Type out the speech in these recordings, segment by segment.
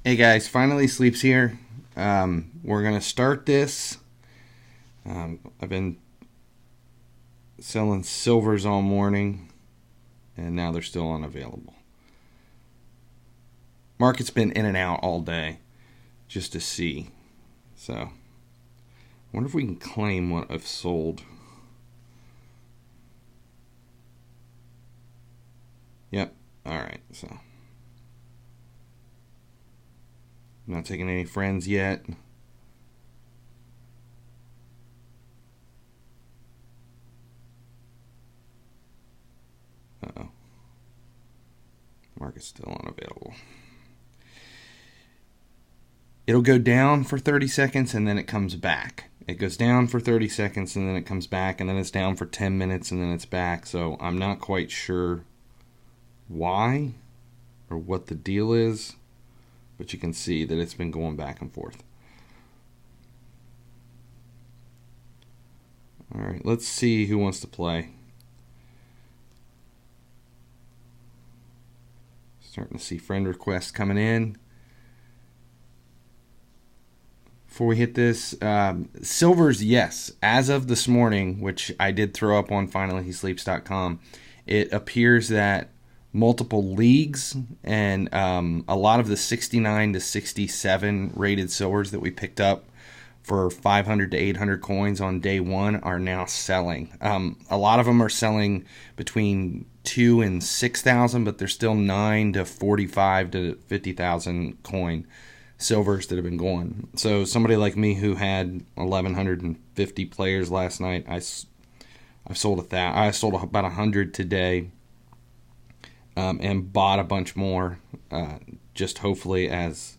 Hey guys, FinallyHeSleeps here. We're going to start this. I've been selling silvers all morning, and now they're still unavailable. Market's been in and out all day just to see. So, I wonder if we can claim what I've sold. Yep, alright, so. I'm not taking any friends yet. Uh-oh. Market's still unavailable. It'll go down for 30 seconds and then it comes back. It goes down for 30 seconds and then it comes back, and then it's down for 10 minutes and then it's back. So I'm not quite sure why or what the deal is, but you can see that it's been going back and forth. Alright, let's see who wants to play. Starting to see friend requests coming in. Before we hit this, silvers, yes. As of this morning, which I did throw up on FinallyHeSleeps.com, it appears that multiple leagues and a lot of the 69 to 67 rated silvers that we picked up for 500 to 800 coins on day one are now selling. A lot of them are selling between 2,000 and 6,000, but there's still 9 to 45 to 50,000 coin silvers that have been going. So somebody like me who had 1,150 players last night, I sold about 100 today, and bought a bunch more, just hopefully as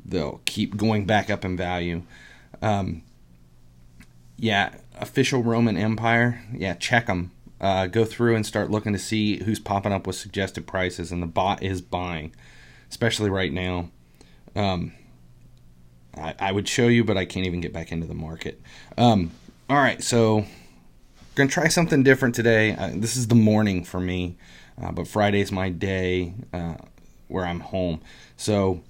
they'll keep going back up in value. Yeah, official Roman Empire. Yeah, check them. Go through and start looking to see who's popping up with suggested prices, and the bot is buying, especially right now. I would show you, but I can't even get back into the market. All right, so going to try something different today. This is the morning for me, but Friday's my day where I'm home. So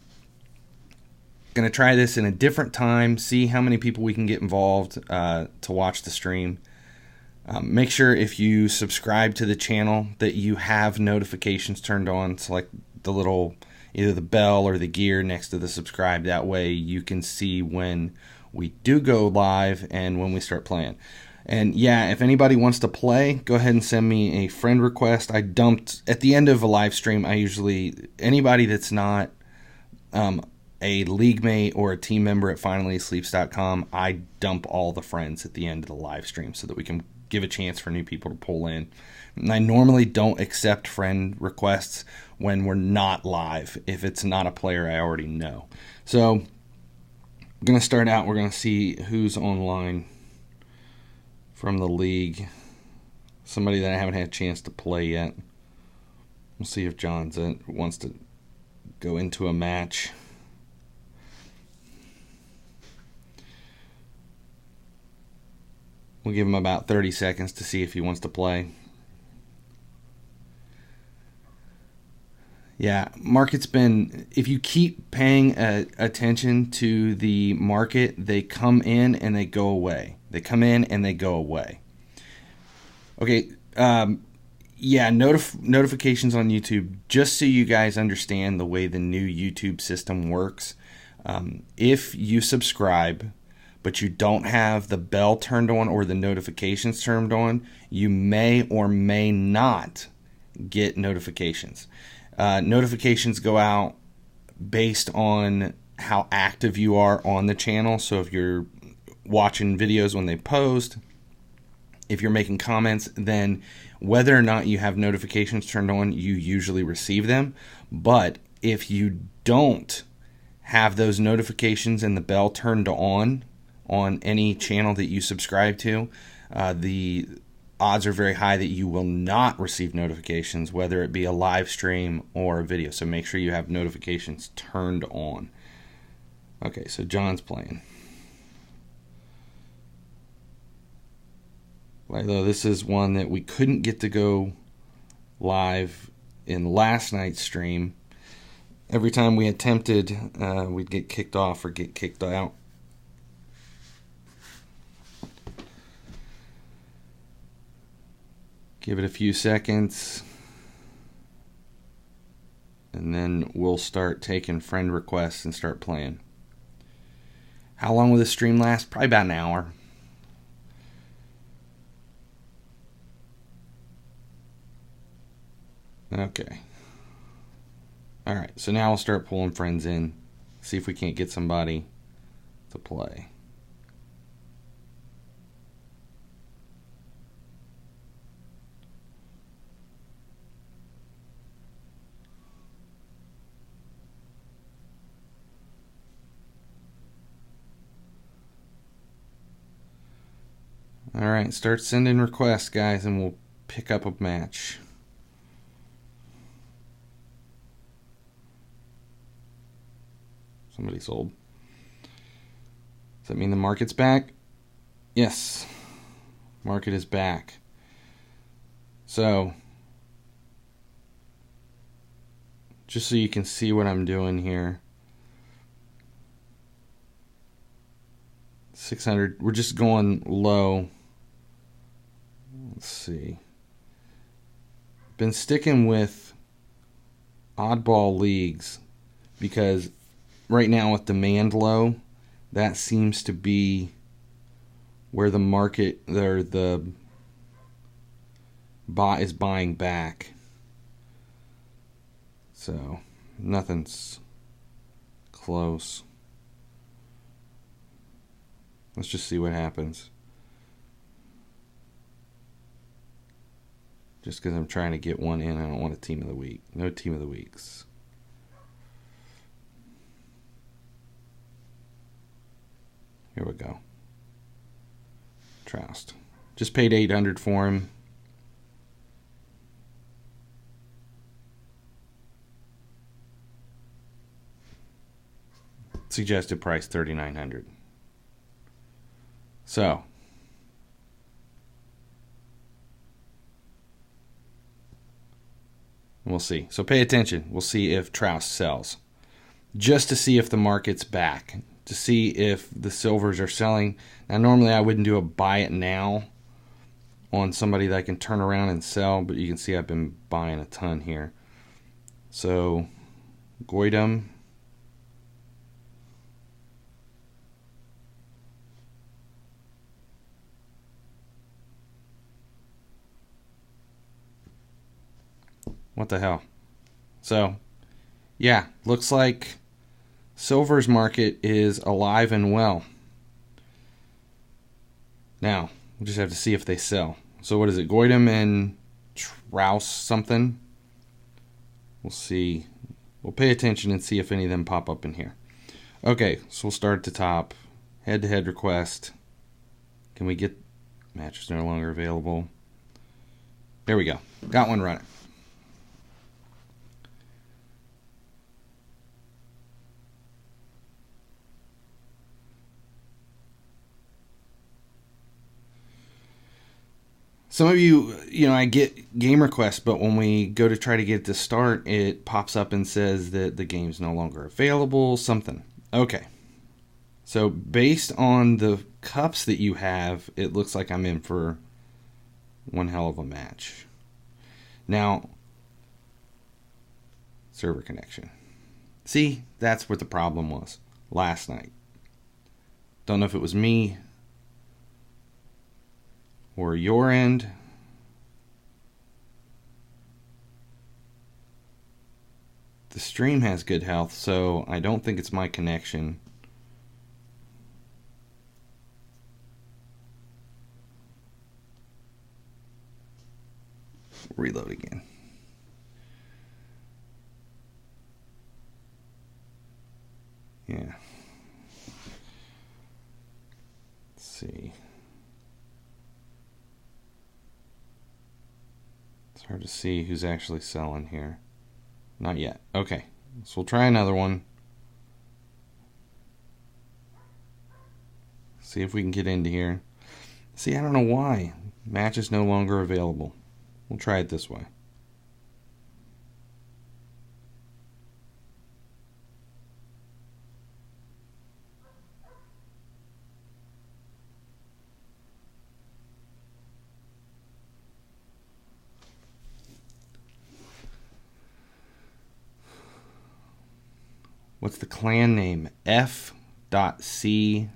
going to try this in a different time, see how many people we can get involved to watch the stream. Make sure if you subscribe to the channel that you have notifications turned on. Select the little, either the bell or the gear next to the subscribe. That way you can see when we do go live and when we start playing. And yeah, if anybody wants to play, go ahead and send me a friend request. I dumped, at the end of a live stream, anybody that's not a league mate or a team member at FinallyHeSleeps.com, I dump all the friends at the end of the live stream so that we can give a chance for new people to pull in. And I normally don't accept friend requests when we're not live, if it's not a player I already know. So I'm going to start out. We're going to see who's online from the league. Somebody that I haven't had a chance to play yet. We'll see if John's wants to go into a match. We'll give him about 30 seconds to see if he wants to play. Yeah, market's been, if you keep paying attention to the market, they come in and they go away. They come in and they go away. Okay, yeah, notifications on YouTube, just so you guys understand the way the new YouTube system works. If you subscribe, but you don't have the bell turned on or the notifications turned on, you may or may not get notifications. Notifications go out based on how active you are on the channel. So if you're watching videos when they post, if you're making comments, then whether or not you have notifications turned on, you usually receive them. But if you don't have those notifications and the bell turned on any channel that you subscribe to, the odds are very high that you will not receive notifications, whether it be a live stream or a video. So make sure you have notifications turned on. Okay, so John's playing. Although this is one that we couldn't get to go live in last night's stream. Every time we attempted, we'd get kicked off or get kicked out. Give it a few seconds, and then we'll start taking friend requests and start playing. How long will this stream last? Probably about an hour. Okay. Alright, so now we'll start pulling friends in. See if we can't get somebody to play. Alright, start sending requests, guys, and we'll pick up a match. Somebody sold. Does that mean the market's back? Yes. Market is back. So, just so you can see what I'm doing here. 600. We're just going low. Let's see. Been sticking with oddball leagues because right now with demand low, that seems to be where the market or the bot is buying back. So nothing's close. Let's just see what happens. Just because I'm trying to get one in, I don't want a team of the week. No team of the weeks. Here we go. Troust. Just paid $800 for him. Suggested price $3,900. So we'll see. So pay attention. We'll see if Troust sells. Just to see if the market's back. To see if the silvers are selling. Now normally I wouldn't do a buy it now on somebody that I can turn around and sell, but you can see I've been buying a ton here. So Goydam. What the hell? So, yeah, looks like silver's market is alive and well. Now, we'll just have to see if they sell. So what is it? Goydam and Troust something? We'll see. We'll pay attention and see if any of them pop up in here. Okay, so we'll start at the top. Head-to-head request. Can we get matches no longer available? There we go. Got one running. Some of you, I get game requests, but when we go to try to get it to start, it pops up and says that the game's no longer available, something. Okay. So based on the cups that you have, it looks like I'm in for one hell of a match. Now, server connection. See, that's what the problem was last night. Don't know if it was me or your end. The stream has good health, so I don't think it's my connection. Reload again. Yeah. Let's see. It's hard to see who's actually selling here. Not yet. Okay. So we'll try another one. See if we can get into here. See, I don't know why. Match is no longer available. We'll try it this way. what's the clan name? F.C.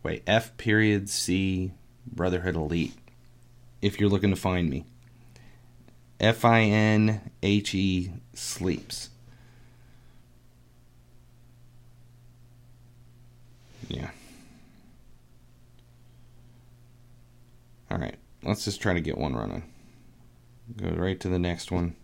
Wait, F period C Brotherhood Elite. If you're looking to find me. FINHE Sleeps. Yeah. Alright, let's just try to get one running. Go right to the next one.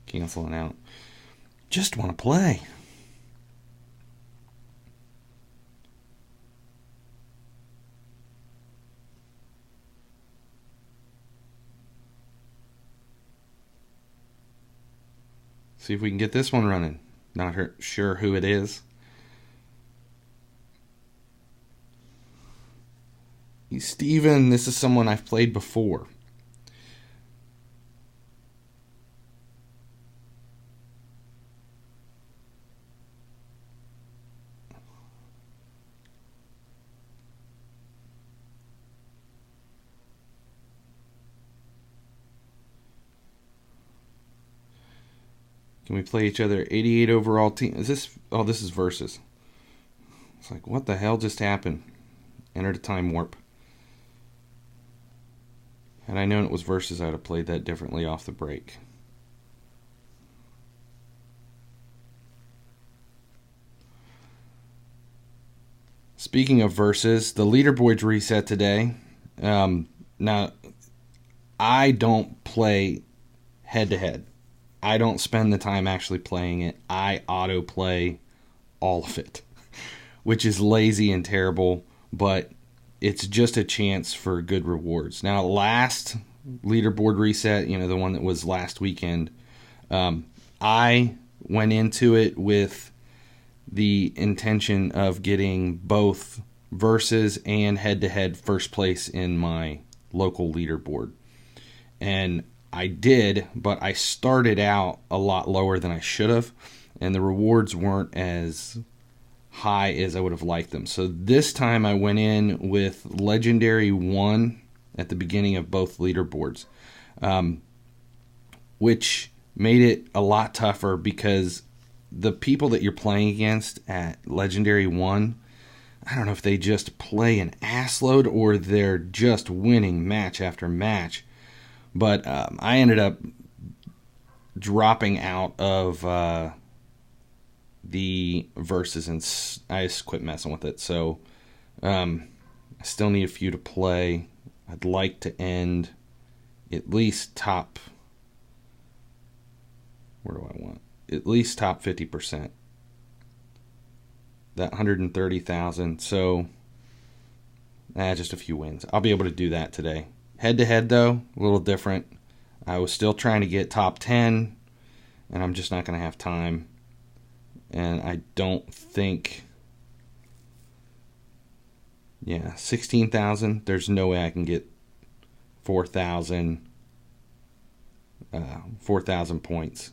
Canceling out. Just want to play. See if we can get this one running. Not sure who it is. Steven, this is someone I've played before. Can we play each other? 88 overall team. Is this? Oh, this is versus. It's like, what the hell just happened? Enter the time warp. Had I known it was versus, I'd have played that differently off the break. Speaking of versus, the leaderboards reset today. Now, I don't play head-to-head. I don't spend the time actually playing it. I auto-play all of it, which is lazy and terrible, but it's just a chance for good rewards. Now, last leaderboard reset, the one that was last weekend, I went into it with the intention of getting both versus and head-to-head first place in my local leaderboard. And I did, but I started out a lot lower than I should have, and the rewards weren't as high as I would have liked them. So this time I went in with Legendary 1 at the beginning of both leaderboards, which made it a lot tougher because the people that you're playing against at Legendary 1, I don't know if they just play an ass load or they're just winning match after match. But I ended up dropping out of the versus, and I just quit messing with it. So I still need a few to play. I'd like to end at least top. Where do I want? At least top 50%. That 130,000. So just a few wins. I'll be able to do that today. Head-to-head, though, a little different. I was still trying to get top 10, and I'm just not going to have time. And I don't think... Yeah, 16,000. There's no way I can get 4,000 points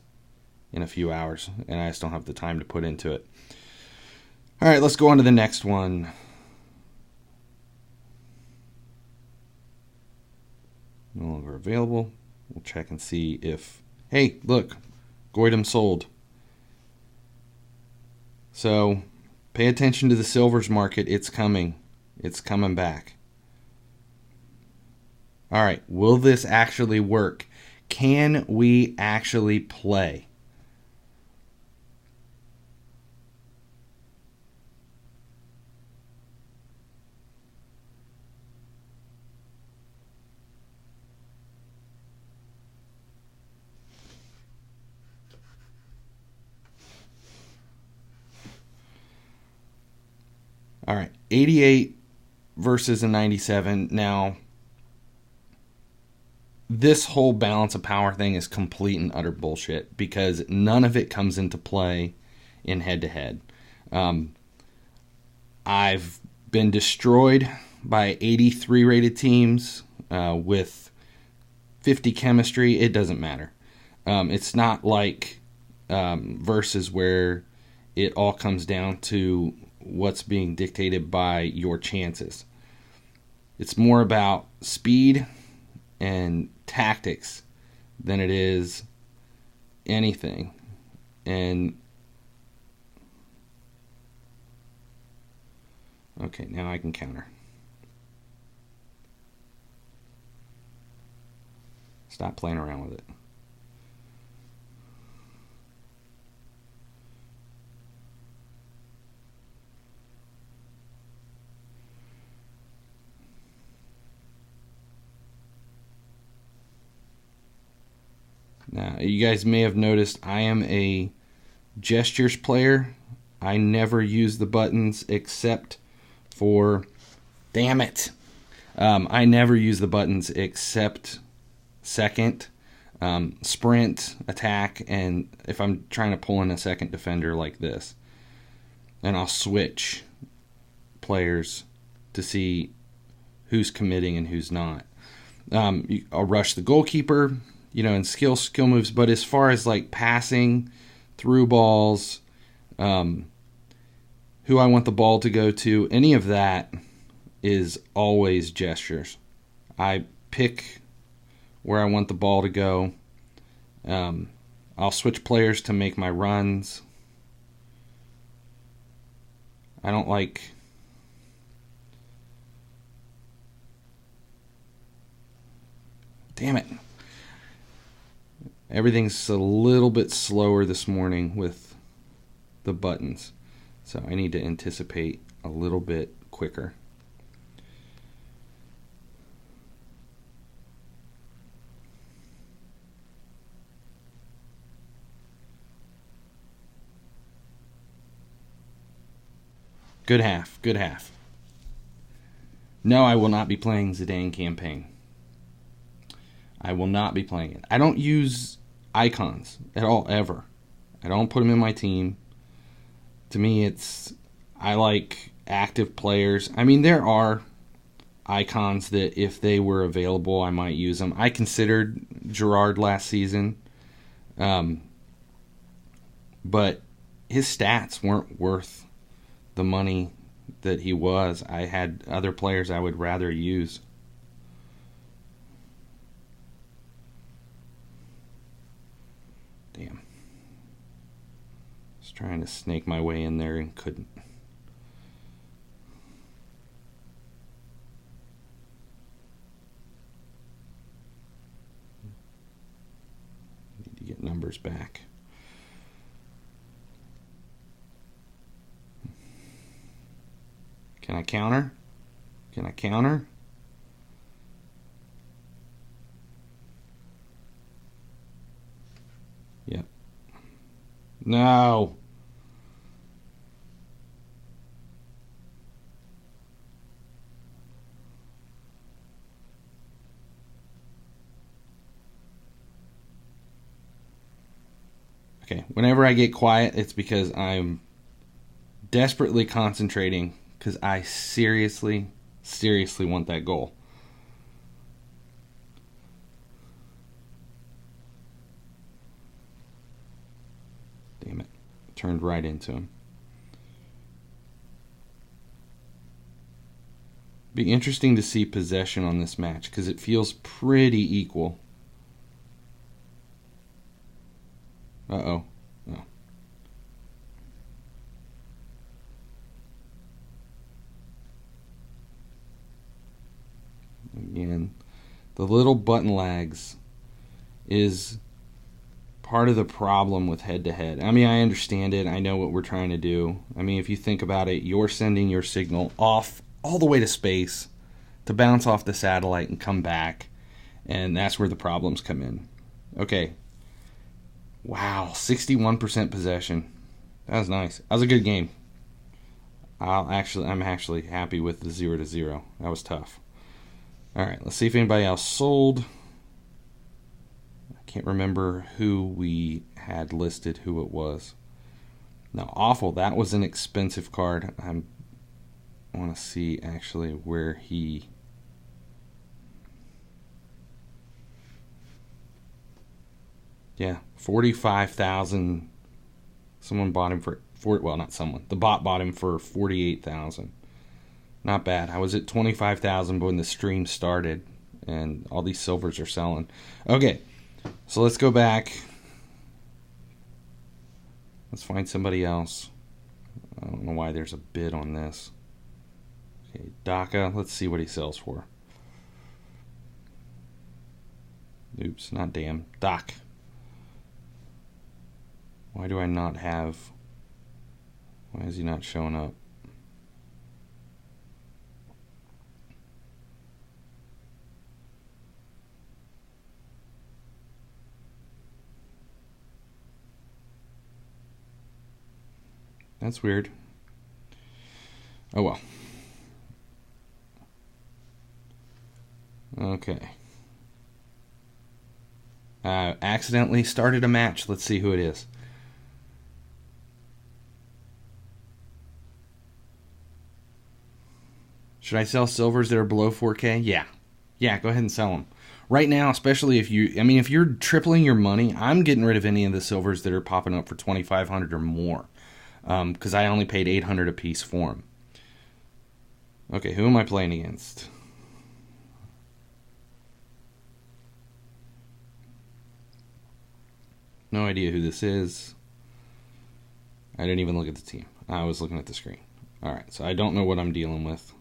in a few hours, and I just don't have the time to put into it. All right, let's go on to the next one. No longer available. We'll check and see if... Hey, look. Goitem sold. So, pay attention to the silvers market. It's coming. It's coming back. Alright, will this actually work? Can we actually play? All right, 88 versus a 97. Now, this whole balance of power thing is complete and utter bullshit because none of it comes into play in head-to-head. I've been destroyed by 83 rated teams with 50 chemistry, it doesn't matter. It's not like versus where it all comes down to what's being dictated by your chances. It's more about speed and tactics than it is anything. And okay, now I can counter. Stop playing around with it. Now, you guys may have noticed I am a gestures player. I never use the buttons except for, damn it. I never use the buttons except second, sprint, attack, and if I'm trying to pull in a second defender like this. And I'll switch players to see who's committing and who's not. I'll rush the goalkeeper, and skill moves. But as far as like passing, through balls, who I want the ball to go to, any of that is always gestures. I pick where I want the ball to go. I'll switch players to make my runs. I don't like... Damn it. Everything's a little bit slower this morning with the buttons, so I need to anticipate a little bit quicker. Good half, good half. No, I will not be playing Zidane campaign. I will not be playing it. I don't use icons at all, ever. I don't put them in my team. To me, I like active players. I mean, there are icons that if they were available, I might use them. I considered Gerrard last season, but his stats weren't worth the money that he was. I had other players I would rather use. Damn. Was trying to snake my way in there and couldn't. Need to get numbers back. Can I counter? Can I counter? Yep. No. Okay, whenever I get quiet, it's because I'm desperately concentrating because I seriously want that goal. Damn it. Turned right into him. Be interesting to see possession on this match because it feels pretty equal. Uh-oh. Oh. Again, the little button lags is part of the problem with head-to-head. I mean, I understand it. I know what we're trying to do. I mean, if you think about it, you're sending your signal off all the way to space to bounce off the satellite and come back, and that's where the problems come in. Okay. Wow, 61% possession. That was nice. That was a good game. I'm actually happy with the 0-0. That was tough. All right, let's see if anybody else sold. I can't remember who we had listed, who it was. No, awful. That was an expensive card. I want to see actually where he... Yeah, 45,000. Someone bought him for well, not someone. The bot bought him for 48,000. Not bad. I was at 25,000 when the stream started, and all these silvers are selling. Okay, so let's go back. Let's find somebody else. I don't know why there's a bid on this. Okay, DACA. Let's see what he sells for. Oops, not damn. Doc. Why do I not have... Why is he not showing up? That's weird. Oh well. Okay. Accidentally started a match. Let's see who it is. Should I sell silvers that are below 4K? Yeah. Yeah, go ahead and sell them. Right now, especially if you're tripling your money, I'm getting rid of any of the silvers that are popping up for 2,500 or more. Because I only paid 800 a piece for them. Okay, who am I playing against? No idea who this is. I didn't even look at the team. I was looking at the screen. Alright, so I don't know what I'm dealing with.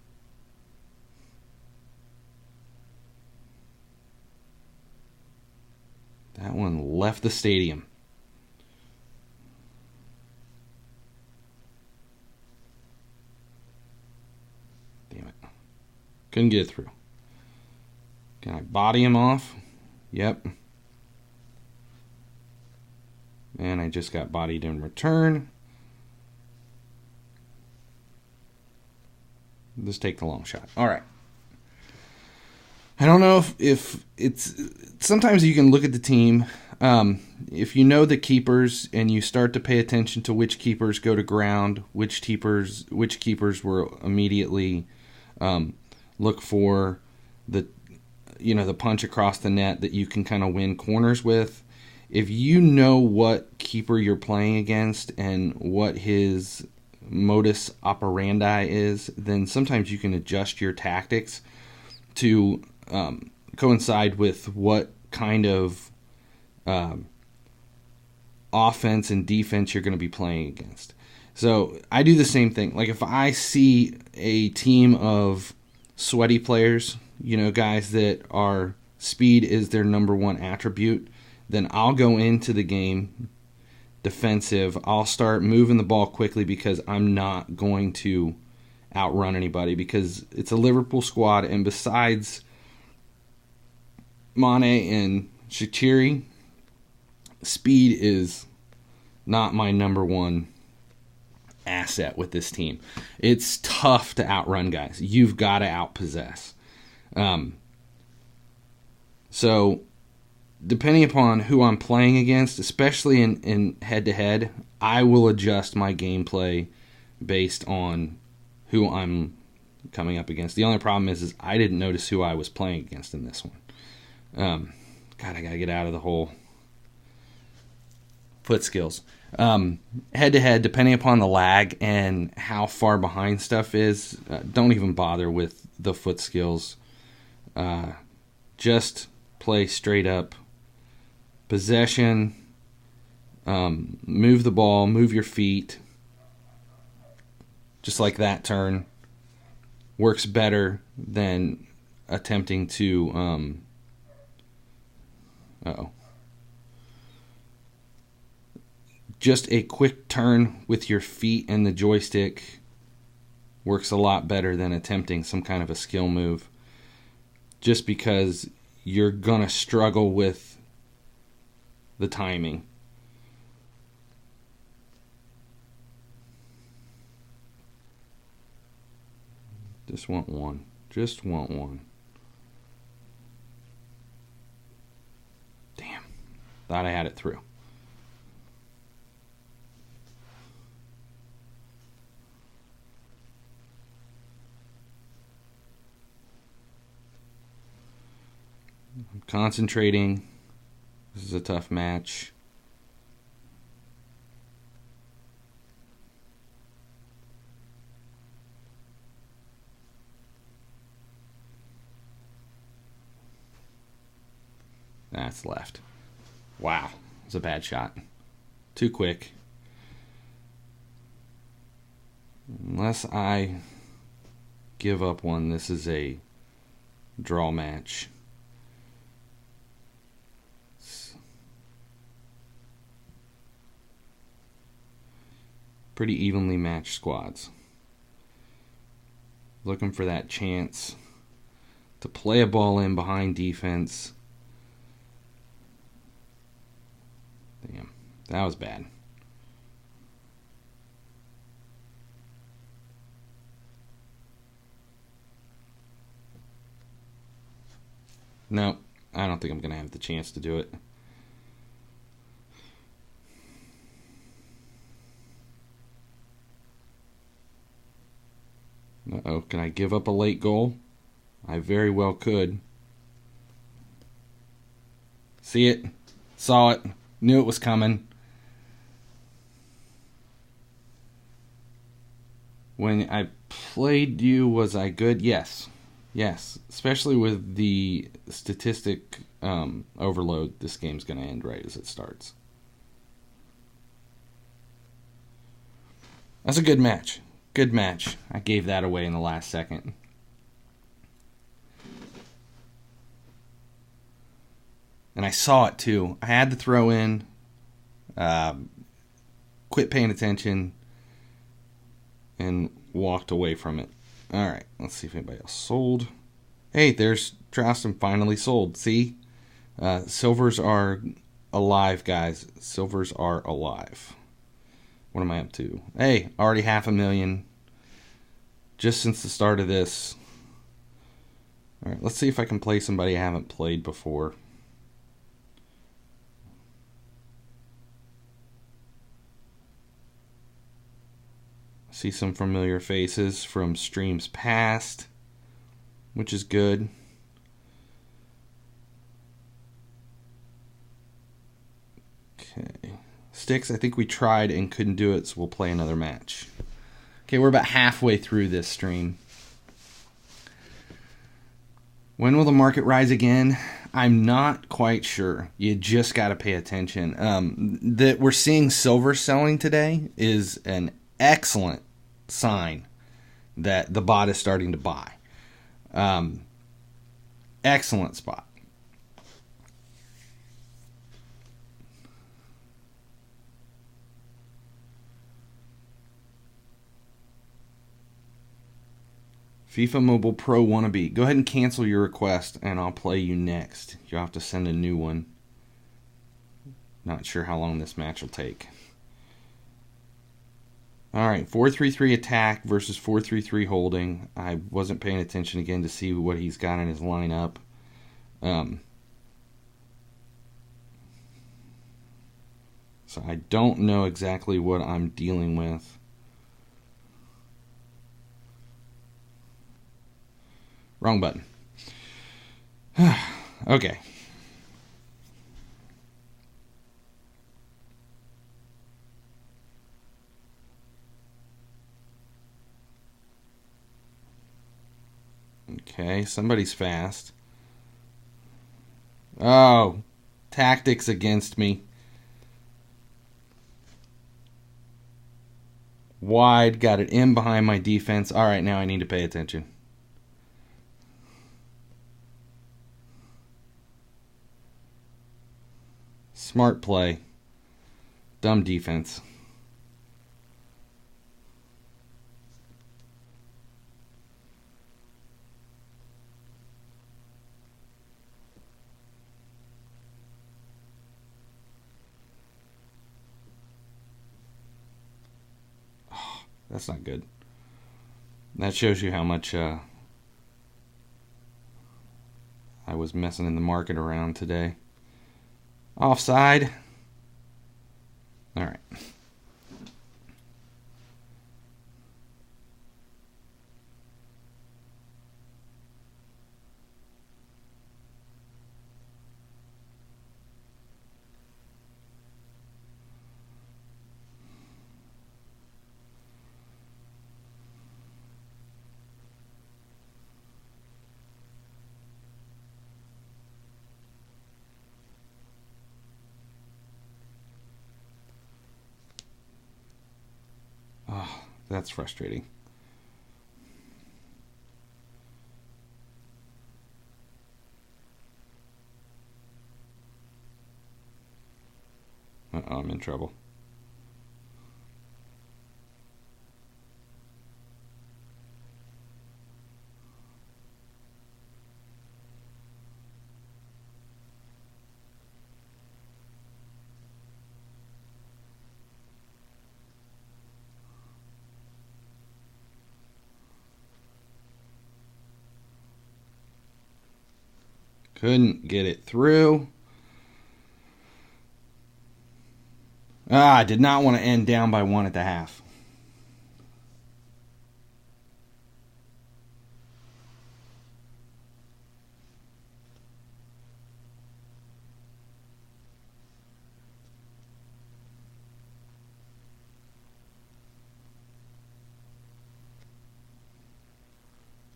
That one left the stadium. Damn it. Couldn't get it through. Can I body him off? Yep. And I just got bodied in return. Let's take the long shot. All right. I don't know if it's... Sometimes you can look at the team. If you know the keepers and you start to pay attention to which keepers go to ground, which keepers will immediately look for the punch across the net that you can kind of win corners with. If you know what keeper you're playing against and what his modus operandi is, then sometimes you can adjust your tactics to coincide with what kind of offense and defense you're going to be playing against. So I do the same thing. Like if I see a team of sweaty players, guys that are speed is their number one attribute, then I'll go into the game defensive. I'll start moving the ball quickly because I'm not going to outrun anybody because it's a Liverpool squad, and besides Mane and Shaqiri, speed is not my number one asset with this team. It's tough to outrun guys. You've got to outpossess. So depending upon who I'm playing against, especially in head-to-head, I will adjust my gameplay based on who I'm coming up against. The only problem is I didn't notice who I was playing against in this one. God, I got to get out of the whole foot skills. Head-to-head, depending upon the lag and how far behind stuff is, don't even bother with the foot skills. Just play straight up possession, move the ball, move your feet, just like that turn. Works better than attempting to just a quick turn with your feet and the joystick works a lot better than attempting some kind of a skill move, just because you're gonna struggle with the timing. Just want one. Just want one. Damn. Thought I had it through. I'm concentrating. This is a tough match. That's left. Wow, it's a bad shot. Too quick. Unless I give up one, this is a draw match. Pretty evenly matched squads. Looking for that chance to play a ball in behind defense. Damn, that was bad. No, I don't think I'm going to have the chance to do it. Uh-oh, can I give up a late goal? I very well could. See it? Saw it. Knew it was coming. When I played you, was I good? Yes. Yes. Especially with the statistic overload, this game's going to end right as it starts. That's a good match. Good match. I gave that away in the last second. And I saw it too. I had to throw in. Quit paying attention. And walked away from it. Alright, let's see if anybody else sold. Hey, there's Troston finally sold. See? Silvers are alive, guys. Silvers are alive. What am I up to? Hey, already 500,000. Just since the start of this. Alright, let's see if I can play somebody I haven't played before. See some familiar faces from streams past, which is good. Okay. Sticks, I think we tried and couldn't do it, so we'll play another match. Okay, we're about halfway through this stream. When will the market rise again? I'm not quite sure. You just got to pay attention. That we're seeing silver selling today is an excellent sign that the bot is starting to buy. Excellent spot. FIFA Mobile Pro wannabe. Go ahead and cancel your request and I'll play you next. You'll have to send a new one. Not sure how long this match will take. Alright, 4-3-3 attack versus 4-3-3 holding. I wasn't paying attention again to see what he's got in his lineup. So I don't know exactly what I'm dealing with. Wrong button. Okay. Okay, somebody's fast. Oh, tactics against me. Wide, got it in behind my defense. All right, now I need to pay attention. Smart play. Dumb defense. Oh, that's not good. That shows you how much I was messing in the market around today. Offside. All right. That's frustrating. Uh-oh, I'm in trouble. Couldn't get it through. I did not want to end down by 1 at the half.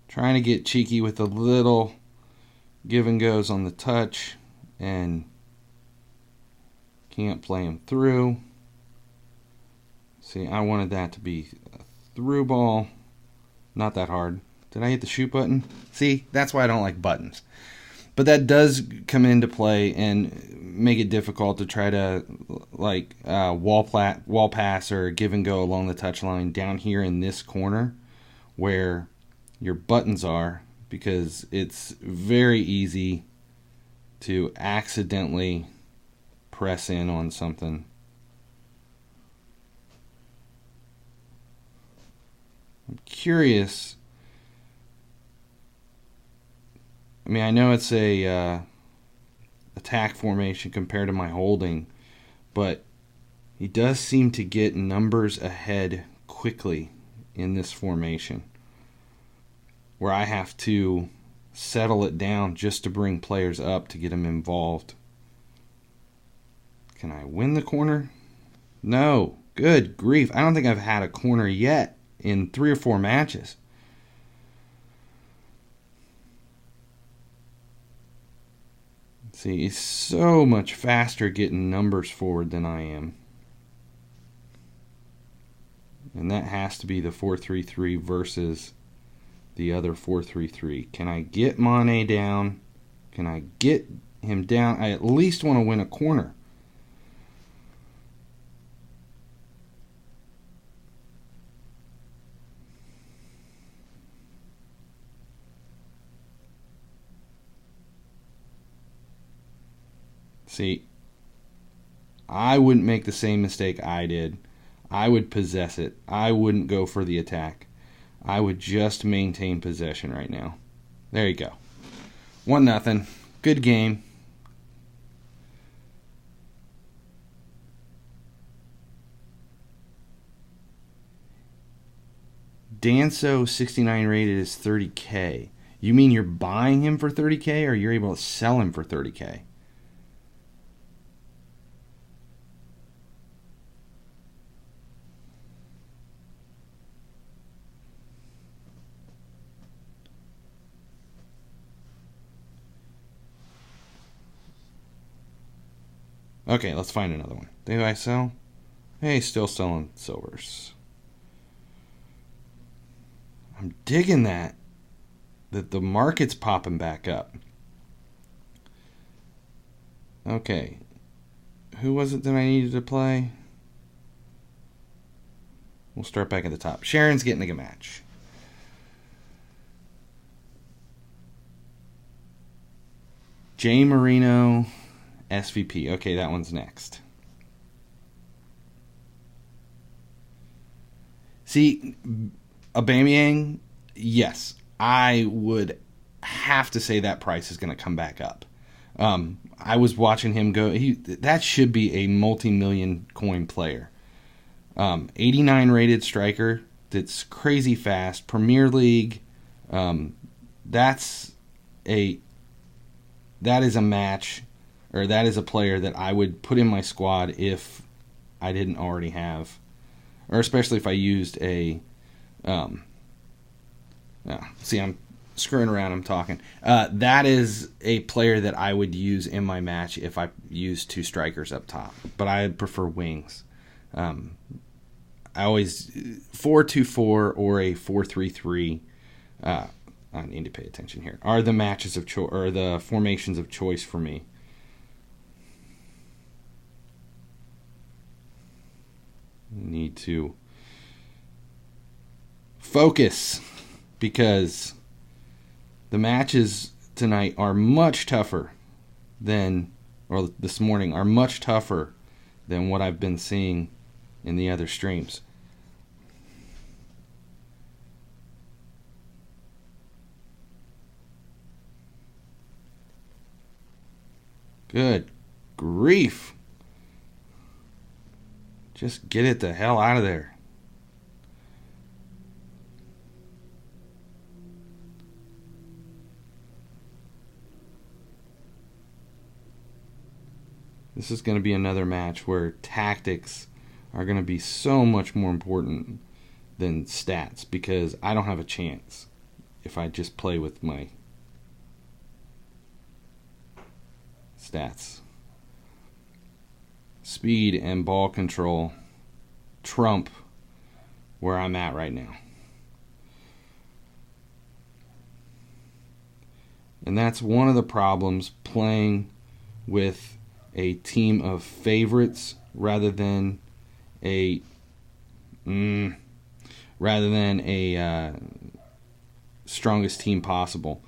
Trying to get cheeky with a little give and goes on the touch, and can't play him through. See, I wanted that to be a through ball. Not that hard. Did I hit the shoot button? See, that's why I don't like buttons. But that does come into play and make it difficult to try to like wall pass or give and go along the touchline down here in this corner where your buttons are, because it's very easy to accidentally press in on something. I'm curious. I mean, I know it's a attack formation compared to my holding, but he does seem to get numbers ahead quickly in this formation, where I have to settle it down just to bring players up to get them involved. Can I win the corner? No. Good grief. I don't think I've had a corner yet in 3 or 4 matches. See, he's so much faster getting numbers forward than I am. And that has to be the 4-3-3 versus the other 4-3-3. Can I get Mane down? Can I get him down? I at least want to win a corner. See, I wouldn't make the same mistake I did. I would possess it. I wouldn't go for the attack. I would just maintain possession right now. There you go. 1-0. Good game. Danso 69 rated is 30K. You mean you're buying him for 30K, or you're able to sell him for 30K? Okay, let's find another one. Do I sell? Hey, still selling silvers. I'm digging that the market's popping back up. Okay. Who was it that I needed to play? We'll start back at the top. Sharon's getting a match. Jay Marino, SVP. Okay, that one's next. See, Aubameyang, yes, I would have to say that price is going to come back up. I was watching him go. That should be a multi-million coin player. 89 rated striker that's crazy fast. Premier League. That is a match, or that is a player that I would put in my squad if I didn't already have, or especially if I used a. See, I'm screwing around. I'm talking. That is a player that I would use in my match if I used 2 strikers up top, but I prefer wings. I always 4-2-4 or a 4-3-3. I need to pay attention here. Are the matches of choice or the formations of choice for me? Need to focus because the matches tonight are much tougher than, or this morning are much tougher than what I've been seeing in the other streams. Good grief. Just get it the hell out of there. This is going to be another match where tactics are going to be so much more important than stats, because I don't have a chance if I just play with my stats. Speed and ball control trump where I'm at right now. And that's one of the problems playing with a team of favorites rather than a strongest team possible.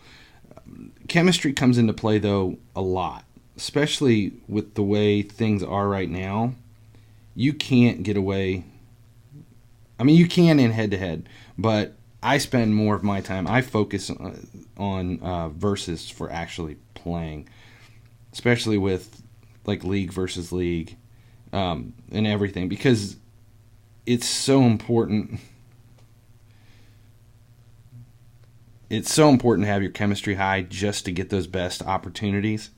Chemistry comes into play though a lot, especially with the way things are right now. You can't get away. I mean, you can in head-to-head, but I spend more of my time. I focus on versus for actually playing, especially with like league versus league and everything, because it's so important. It's so important to have your chemistry high just to get those best opportunities.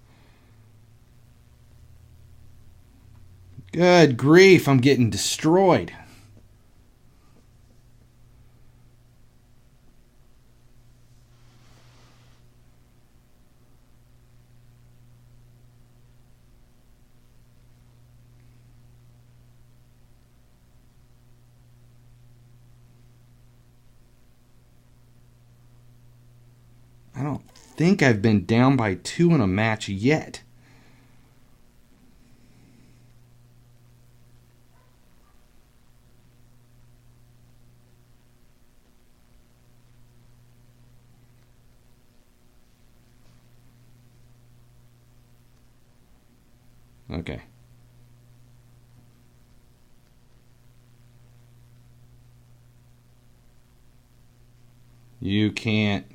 Good grief, I'm getting destroyed. I don't think I've been down by 2 in a match yet. Okay. You can't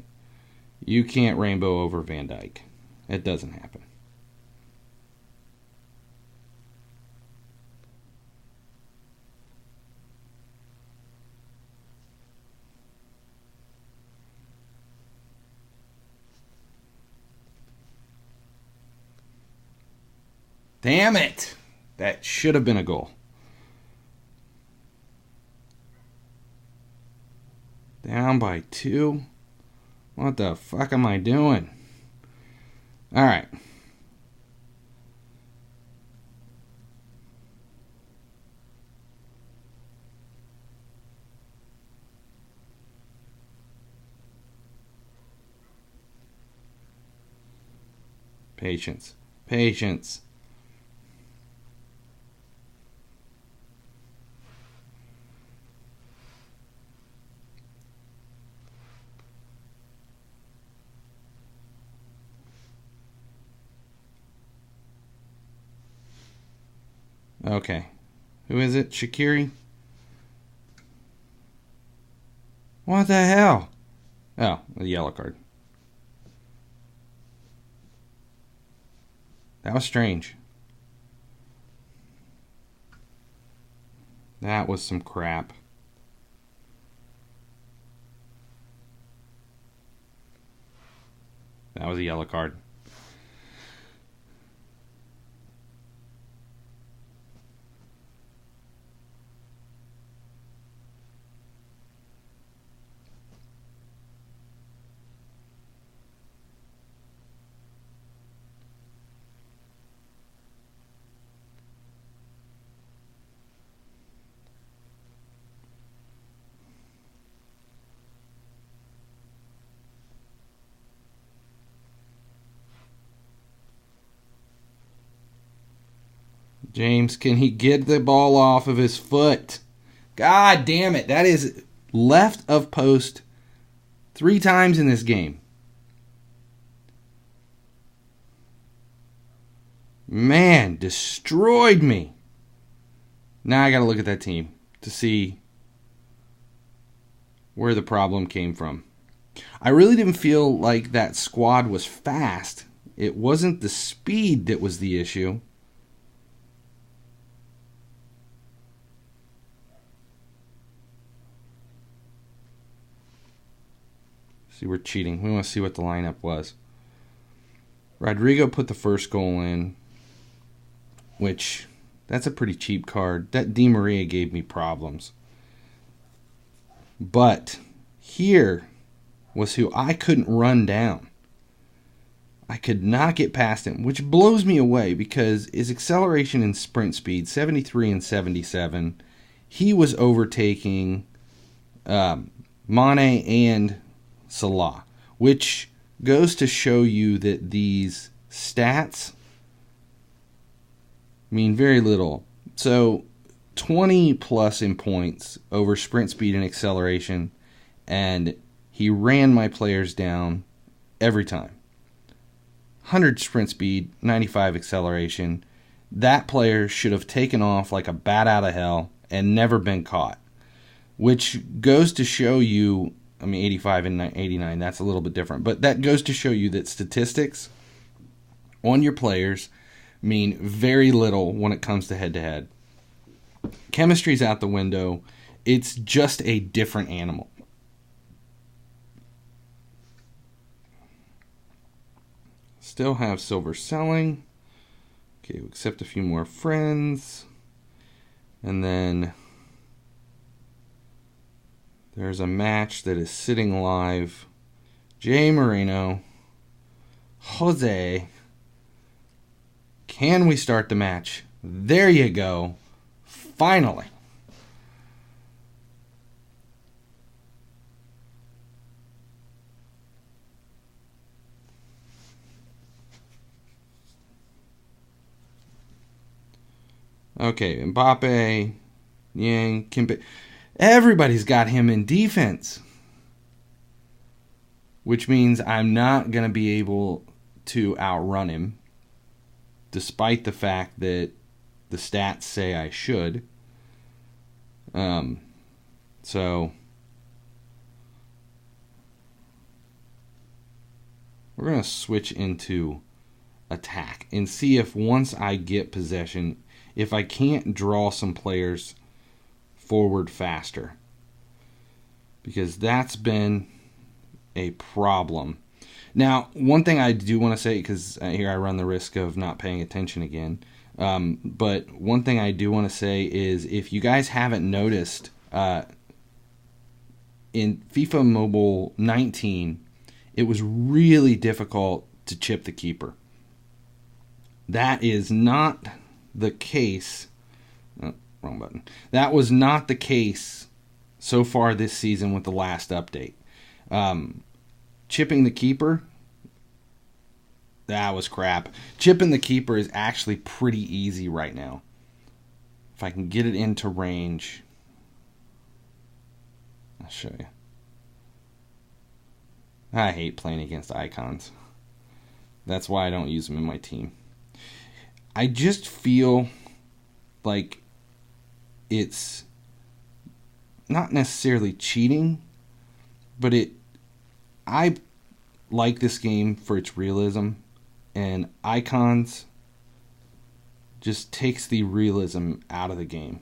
rainbow over Van Dyke. It doesn't happen. Damn it! That should have been a goal. Down by 2. What the fuck am I doing? All right. Patience. Patience. Okay. Who is it? Shaqiri? What the hell? Oh, a yellow card. That was strange. That was some crap. That was a yellow card. James, can he get the ball off of his foot? God damn it. That is left of post 3 times in this game. Man, destroyed me. Now I got to look at that team to see where the problem came from. I really didn't feel like that squad was fast. It wasn't the speed that was the issue. See, we're cheating. We want to see what the lineup was. Rodrigo put the first goal in, which, that's a pretty cheap card. That Di Maria gave me problems. But here was who I couldn't run down. I could not get past him, which blows me away because his acceleration and sprint speed, 73 and 77, he was overtaking Mane and Salah, which goes to show you that these stats mean very little. So 20 plus in points over sprint speed and acceleration, and he ran my players down every time. 100 sprint speed, 95 acceleration. That player should have taken off like a bat out of hell and never been caught, which goes to show you, I mean, 85 and 89, that's a little bit different, but that goes to show you that statistics on your players mean very little when it comes to head-to-head. Chemistry's out the window. It's just a different animal. Still have silver selling. Okay, we'll accept a few more friends. And then there's a match that is sitting live. Jay Moreno. Jose. Can we start the match? There you go. Finally. Okay, Mbappe, Yang, Kimbe. Everybody's got him in defense. Which means I'm not going to be able to outrun him, despite the fact that the stats say I should. So we're going to switch into attack and see if once I get possession, if I can't draw some players forward faster. Because that's been a problem. Now, one thing I do want to say, because here I run the risk of not paying attention again, but one thing I do want to say is if you guys haven't noticed, in FIFA Mobile 19, it was really difficult to chip the keeper. That is not the case. Oh, wrong button. That was not the case so far this season with the last update. Chipping the keeper, that was crap. Chipping the keeper is actually pretty easy right now. If I can get it into range, I'll show you. I hate playing against icons. That's why I don't use them in my team. I just feel like it's not necessarily cheating, but I like this game for its realism, and icons just takes the realism out of the game.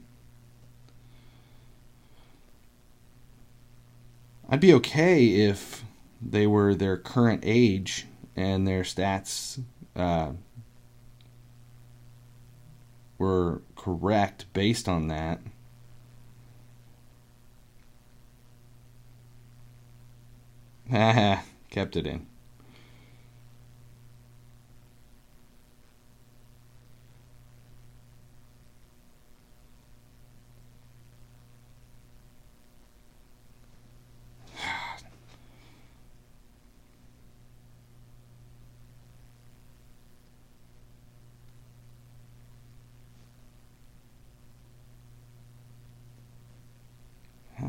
I'd be okay if they were their current age and their stats were correct based on that. Haha, kept it in.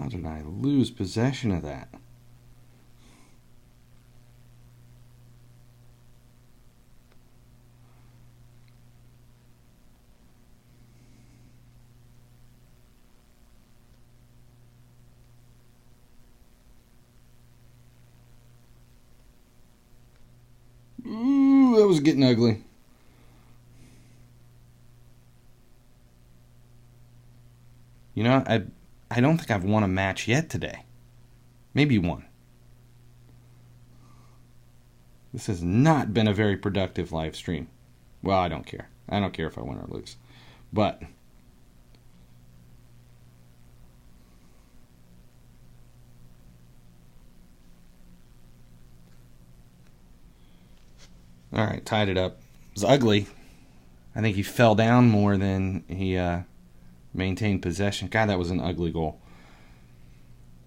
How did I lose possession of that? Ooh, that was getting ugly. You know, I don't think I've won a match yet today. Maybe one. This has not been a very productive live stream. Well, I don't care. I don't care if I win or lose. But all right, tied it up. It was ugly. I think he fell down more than he maintained possession. God, that was an ugly goal.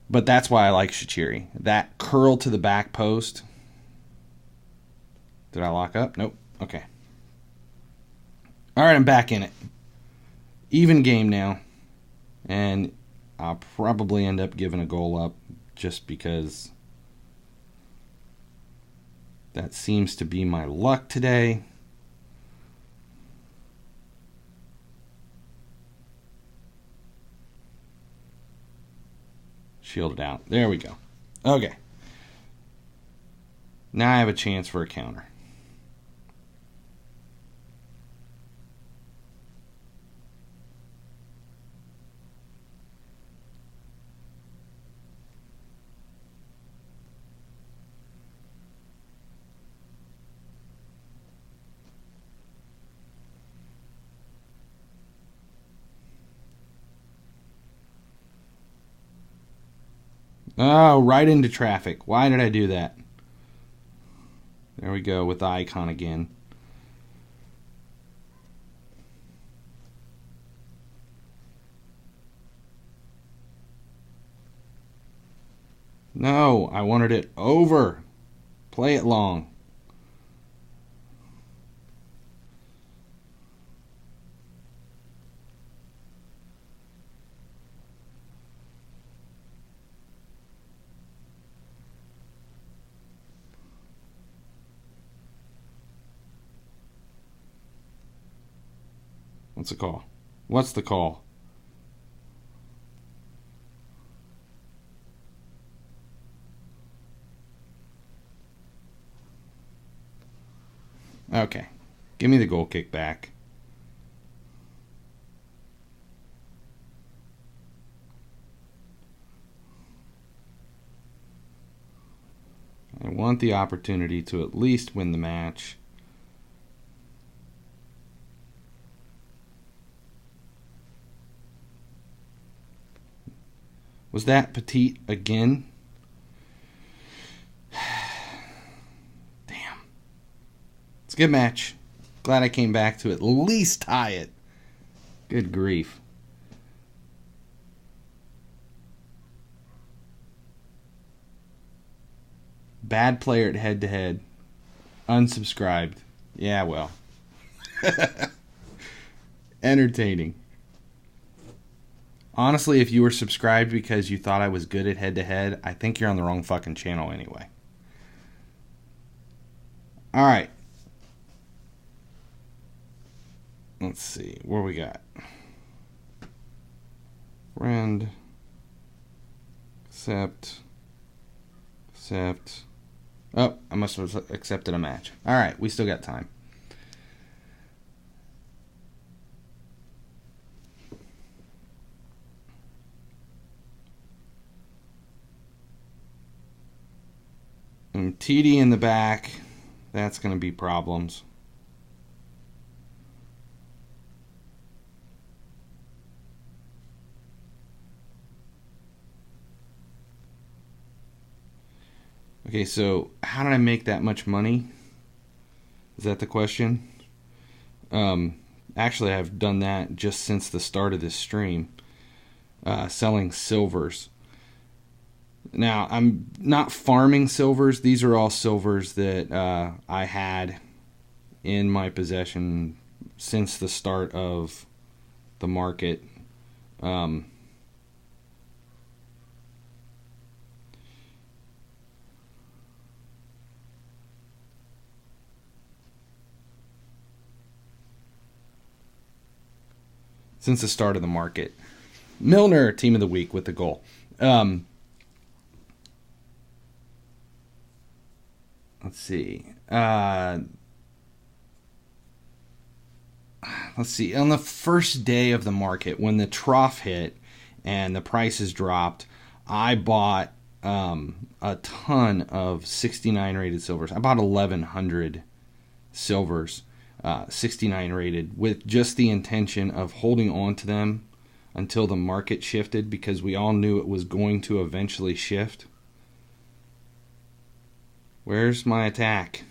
But that's why I like Shaqiri. That curl to the back post. Did I lock up? Nope. Okay. All right, I'm back in it. Even game now. And I'll probably end up giving a goal up just because that seems to be my luck today. Shielded out. There we go. Okay. Now I have a chance for a counter. Oh, right into traffic. Why did I do that? There we go with the icon again. No, I wanted it over. Play it long. What's the call? What's the call? Okay. Give me the goal kick back. I want the opportunity to at least win the match. Was that Petit again? Damn. It's a good match. Glad I came back to at least tie it. Good grief. Bad player at head-to-head. Unsubscribed. Yeah, well. Entertaining. Honestly, if you were subscribed because you thought I was good at head-to-head, I think you're on the wrong fucking channel anyway. Alright. Let's see. What we got? Friend. Accept. Accept. Oh, I must have accepted a match. Alright, we still got time. And TD in the back. That's going to be problems. Okay, so how did I make that much money? Is that the question? Actually, I've done that just since the start of this stream. Selling silvers. Now, I'm not farming silvers. These are all silvers that I had in my possession since the start of the market. since the start of the market. Milner, team of the week with the goal. Let's see. Let's see. On the first day of the market, when the trough hit and the prices dropped, I bought a ton of 69 rated silvers. I bought 1,100 silvers, 69 rated, with just the intention of holding on to them until the market shifted, because we all knew it was going to eventually shift. Where's my attack?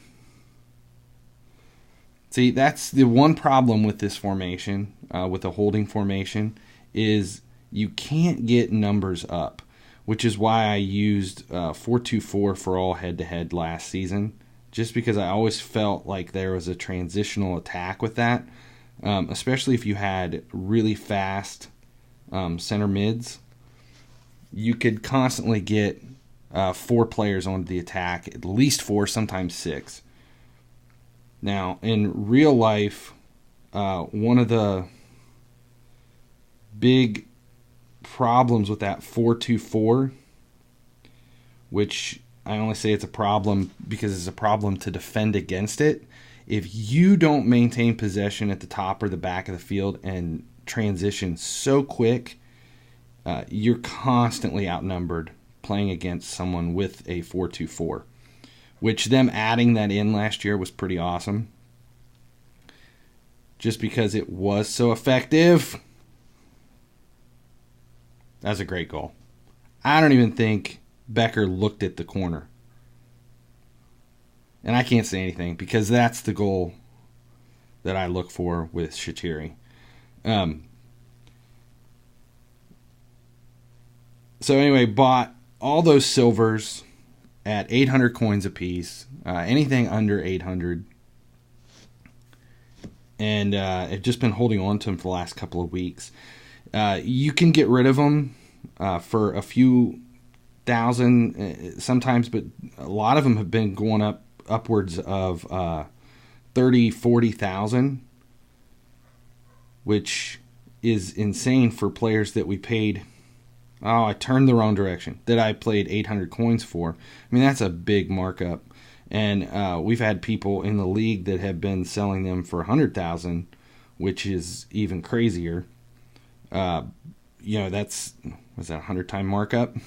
See, that's the one problem with this formation, with a holding formation, is you can't get numbers up, which is why I used 4-2-4 for all head-to-head last season, just because I always felt like there was a transitional attack with that, especially if you had really fast center mids. You could constantly get 4 players onto the attack, at least 4, sometimes 6. Now, in real life, one of the big problems with that 4-2-4, which I only say it's a problem because it's a problem to defend against it, if you don't maintain possession at the top or the back of the field and transition so quick, you're constantly outnumbered playing against someone with a 4-2-4, which them adding that in last year was pretty awesome, just because it was so effective. That's a great goal. I don't even think Becker looked at the corner. And I can't say anything because that's the goal that I look for with Shaqiri. So anyway, bought all those silvers at 800 coins a piece, anything under 800. And I've just been holding on to them for the last couple of weeks. You can get rid of them for a few thousand sometimes, but a lot of them have been going upwards of 30, 40,000, which is insane for players that we paid. Oh, I turned the wrong direction. That I played 800 coins for. I mean, that's a big markup. And we've had people in the league that have been selling them for 100,000, which is even crazier. That's, was that a 100-time markup?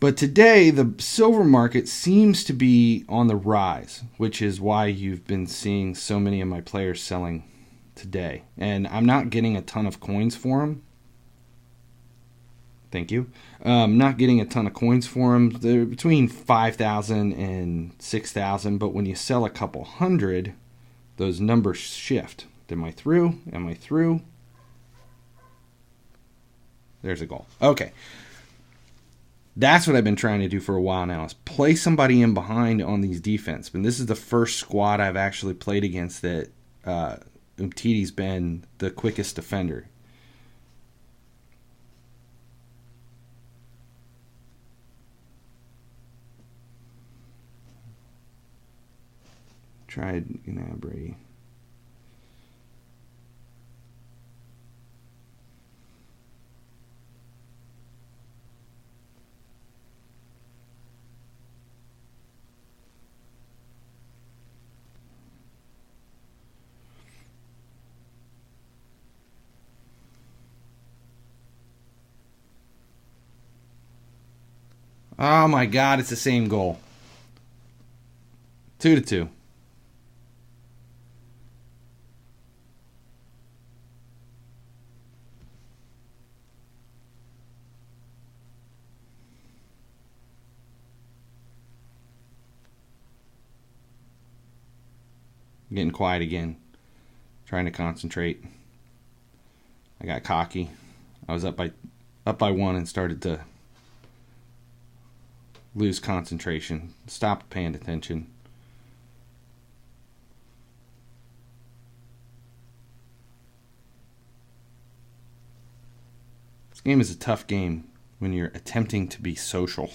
But today, the silver market seems to be on the rise, which is why you've been seeing so many of my players selling today. And I'm not getting a ton of coins for them. Thank you. Not getting a ton of coins for them. They're between 5,000 and 6,000, but when you sell a couple hundred, those numbers shift. Am I through? Am I through? There's a goal. Okay. That's what I've been trying to do for a while now, is play somebody in behind on these defense. And this is the first squad I've actually played against that Umtiti's been the quickest defender. Tried Gnabry. Oh my God, it's the same goal. 2-2. Getting quiet again. Trying to concentrate. I got cocky. I was up by 1 and started to lose concentration. Stop paying attention. This game is a tough game when you're attempting to be social.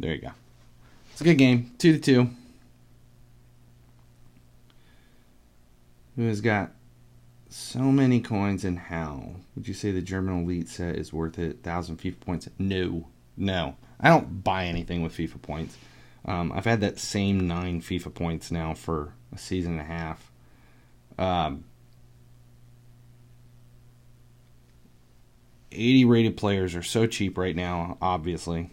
There you go. It's a good game. 2-2. Who has got so many coins and how? Would you say the German Elite set is worth it? 1,000 FIFA points? No. I don't buy anything with FIFA points. I've had that same 9 FIFA points now for a season and a half. 80 rated players are so cheap right now, obviously.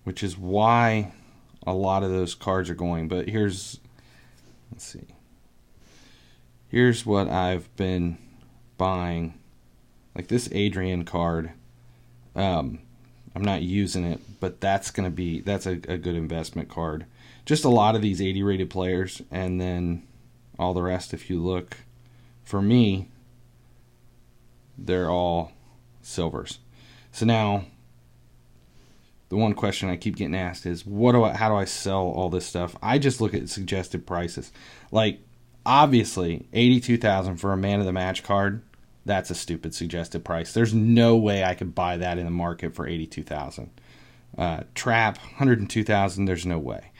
Which is why a lot of those cards are going. But let's see. Here's what I've been buying. Like this Adrian card. I'm not using it, but that's a good investment card. Just a lot of these 80 rated players, and then all the rest, if you look, for me, they're all silvers. So now, the one question I keep getting asked is, how do I sell all this stuff? I just look at suggested prices. Like, obviously, 82,000 for a man of the match card, that's a stupid suggested price. There's no way I could buy that in the market for 82,000. Trap, 102,000, there's no way.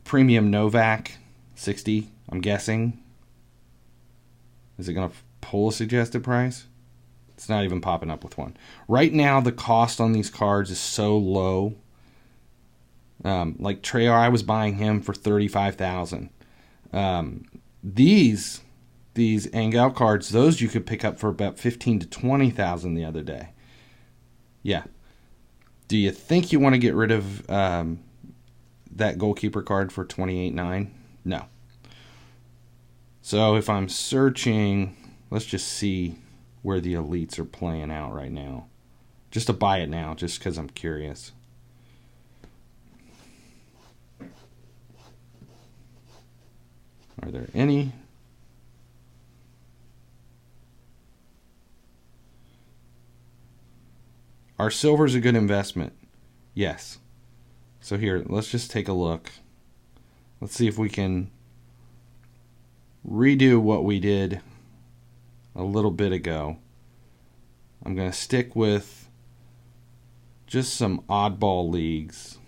Premium Novak, 60, I'm guessing. Is it going to pull a suggested price? It's not even popping up with one. Right now, the cost on these cards is so low. Like Treyarch, I was buying him for 35,000. These Angel cards, those you could pick up for about 15 to 20,000 the other day. Yeah. Do you think you want to get rid of that goalkeeper card for 28.9? No. So if I'm searching, let's just see where the elites are playing out right now. Just to buy it now, just because I'm curious. Are there any? Are silvers a good investment? Yes. So here, let's just take a look. Let's see if we can redo what we did a little bit ago. I'm going to stick with just some oddball leagues.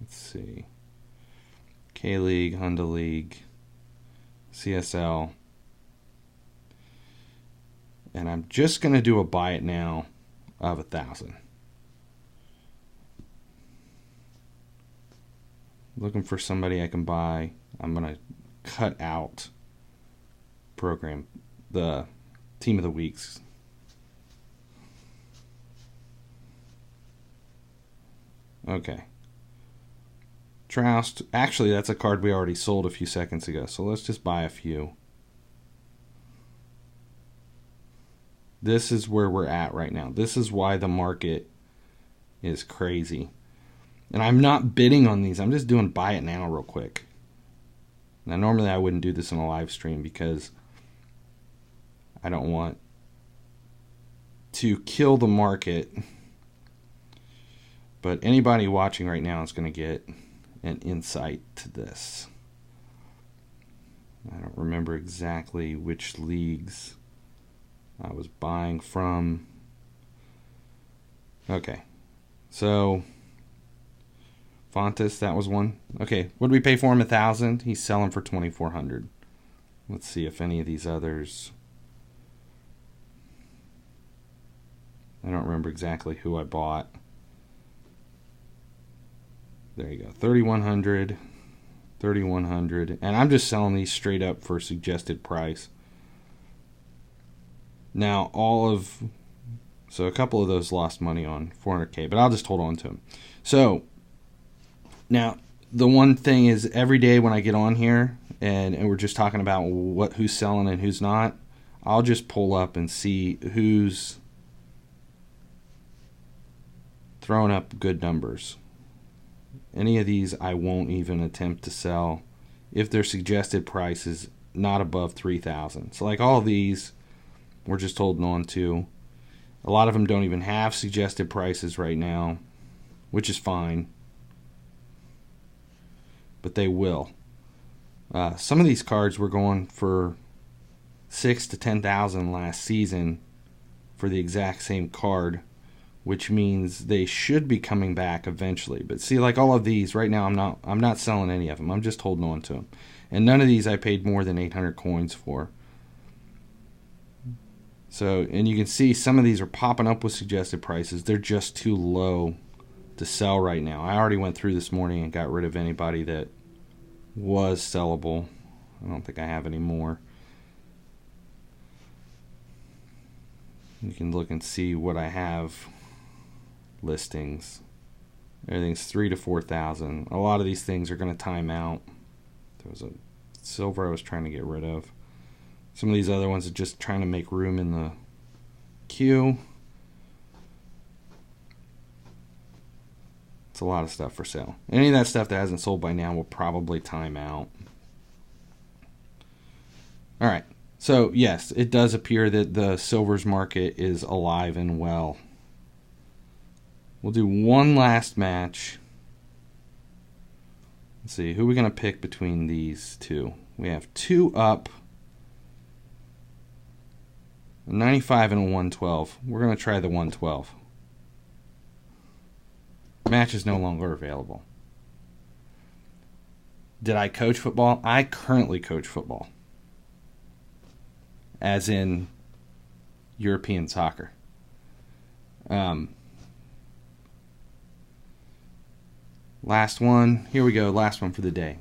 Let's see. K-League, Honda League, CSL. And I'm just going to do a buy it now of 1,000. Looking for somebody I can buy. I'm going to cut out the team of the weeks. Okay. Troust. Actually, that's a card we already sold a few seconds ago. So let's just buy a few. This is where we're at right now. This is why the market is crazy. And I'm not bidding on these. I'm just doing buy it now real quick. Now, normally I wouldn't do this in a live stream because I don't want to kill the market. But anybody watching right now is going to get an insight to this. I don't remember exactly which leagues I was buying from. Okay. So Fontes, that was one. Okay, what did we pay for him? 1,000. He's selling for 2,400. Let's see if any of these others. I don't remember exactly who I bought. There you go. 3,100. 3,100. And I'm just selling these straight up for suggested price. Now, so a couple of those lost money on 400K, but I'll just hold on to them. So, now, the one thing is every day when I get on here and we're just talking about who's selling and who's not, I'll just pull up and see who's throwing up good numbers. Any of these I won't even attempt to sell if their suggested price is not above 3,000. So like all these, we're just holding on to. A lot of them don't even have suggested prices right now, which is fine. But they will. Some of these cards were going for 6,000 to 10,000 last season for the exact same card, which means they should be coming back eventually. But see, like all of these right now, I'm not selling any of them. I'm just holding on to them. And none of these I paid more than 800 coins for. So, and you can see some of these are popping up with suggested prices. They're just too low to sell right now. I already went through this morning and got rid of anybody that was sellable. I don't think I have any more. You can look and see what I have listings. Everything's 3,000 to 4,000. A lot of these things are going to time out. There was a silver I was trying to get rid of. Some of these other ones are just trying to make room in the queue. It's a lot of stuff for sale. Any of that stuff that hasn't sold by now will probably time out. All right. So, yes, it does appear that the silvers market is alive and well. We'll do one last match. Let's see, who are we going to pick between these two? We have two up, a 95 and a 112. We're going to try the 112. Match is no longer available. Did I coach football? I currently coach football. As in European soccer. Last one. Here we go. Last one for the day.